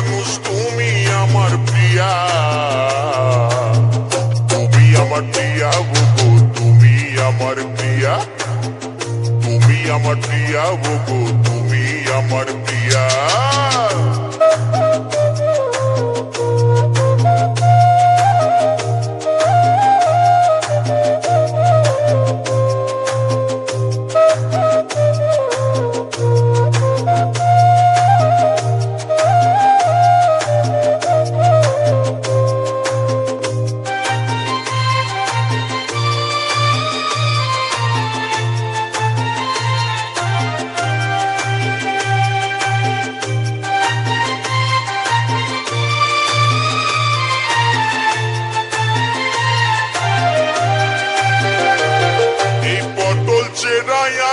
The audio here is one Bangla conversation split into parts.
মানুষ তুমি আমার প্রিয়া, তুমি আমার প্রিয়া গো, তুমি আমার প্রিয়া, তুমি আমার প্রিয়া গো, তুমি আমার প্রিয়া।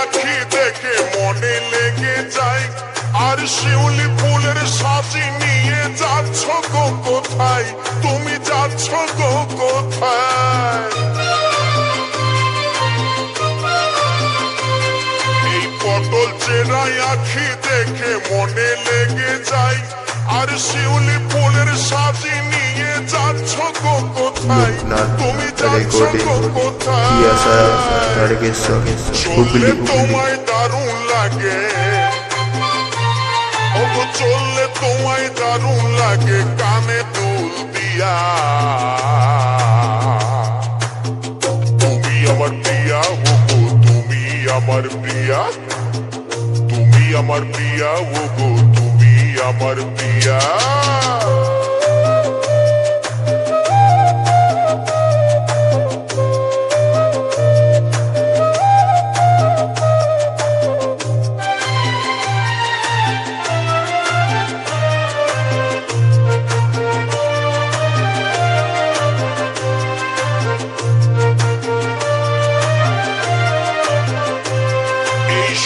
আখি দেখে মনে লেগে যায়, আর শিউলি ফুলের সাজি নিয়ে যাচ্ছ গো কোথায়, তুমি যাচ্ছ গো কোথায়। এই পটল চেরাই আখি দেখে মনে লেগে যায়, আর শিউলি ফুলের সাজি নিয়ে যাচ্ছ গো কোথায়, তুমি যাচ্ছ গো কোথায়। চললে তোমায় দারুণ লাগে, ওগো চললে তোমায় দারুণ লাগে, কানে দুল দিয়া। তুমি আমার প্রিয়া ওগো, তুমি আমার প্রিয়া, তুমি আমার প্রিয়া ওগো, তুমি আমার প্রিয়া।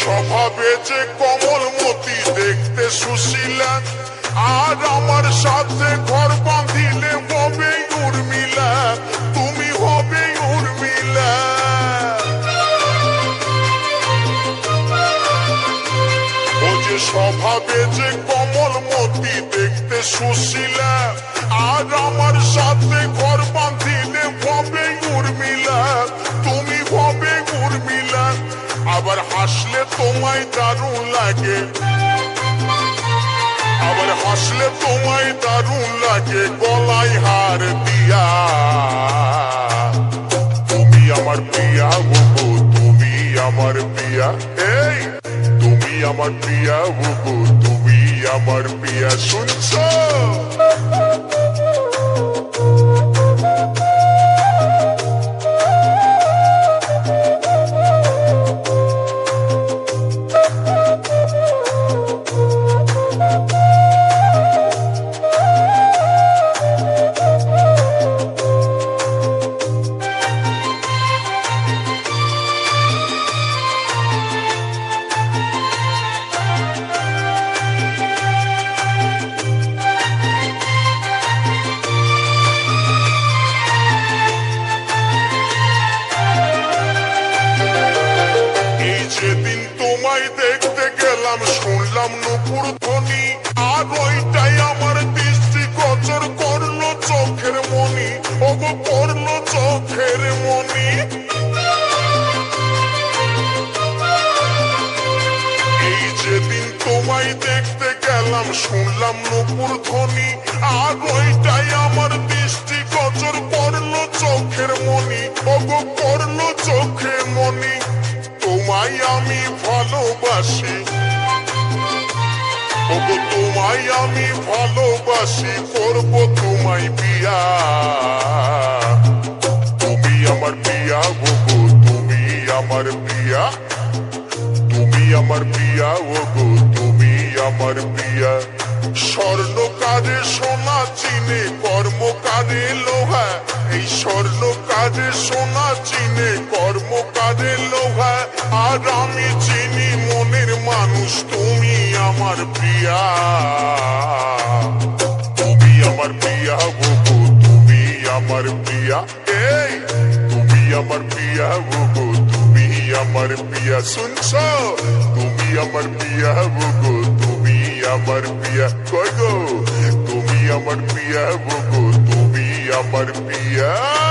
স্বভাবে যে কমলমতি, দেখতে সুশীলা, আর আমার সাথে ঘর বাঁধিলে হবে উর্মিলা, তুমি হবে উর্মিলা। ও যে স্বভাবে যে কমলমতি, দেখতে সুশীলা, আর আমার সাথে ঘর বাঁধিলে হবে উর্মিলা, তুমি হবে উর্মিলা। আবার হাসলে তোমায় দারুণ লাগে, আবার হাসলে তোমায় দারুণ লাগে, গলায় হার দিয়া। তুমি আমার প্রিয়া গো, তুমি আমার প্রিয়া, এই তুমি আমার প্রিয়া গো, তুমি আমার প্রিয়া। শুনছো? যেদিন তোমায় দেখতে গেলাম, শুনলাম নুপুর ধ্বনি, আর ওইটাই আমার দৃষ্টি গোচর করলো চোখের মনি, ওগো করলো চোখের মনি। এই যেদিন তোমায় দেখতে গেলাম, শুনলাম নুপুর ধ্বনি, আর ওইটাই আমার দৃষ্টি গোচর করলো চোখের মনি, ওগো করলো চোখের মনি। তোমায় আমি ভালোবাসি, ওগো তোমায় আমি ভালোবাসি, করব তোমায় বিয়া। তুমি আমার প্রিয়া ওগো, তুমি আমার প্রিয়া, তুমি আমার প্রিয়া ওগো, তুমি আমার প্রিয়া। স্বর্ণকারে সোনা চিনে, কর্মকারে লোহা, এই স্বর্ণকারে সোনা চিনে, কর্মকারে লোহা, আর আমি চিনি মনের মানুষ, তুমি আমার প্রিয়া। তুমি আমার প্রিয়া গো, তুমি আমার প্রিয়া, এই তুমি আমার প্রিয়া গো, তুমি আমার প্রিয়া। শুনছো? তুমি আমার প্রিয়া গো, তুমি আমার প্রিয়া। কই গো আমার পিয়া গো, তুমি আমার পিয়া।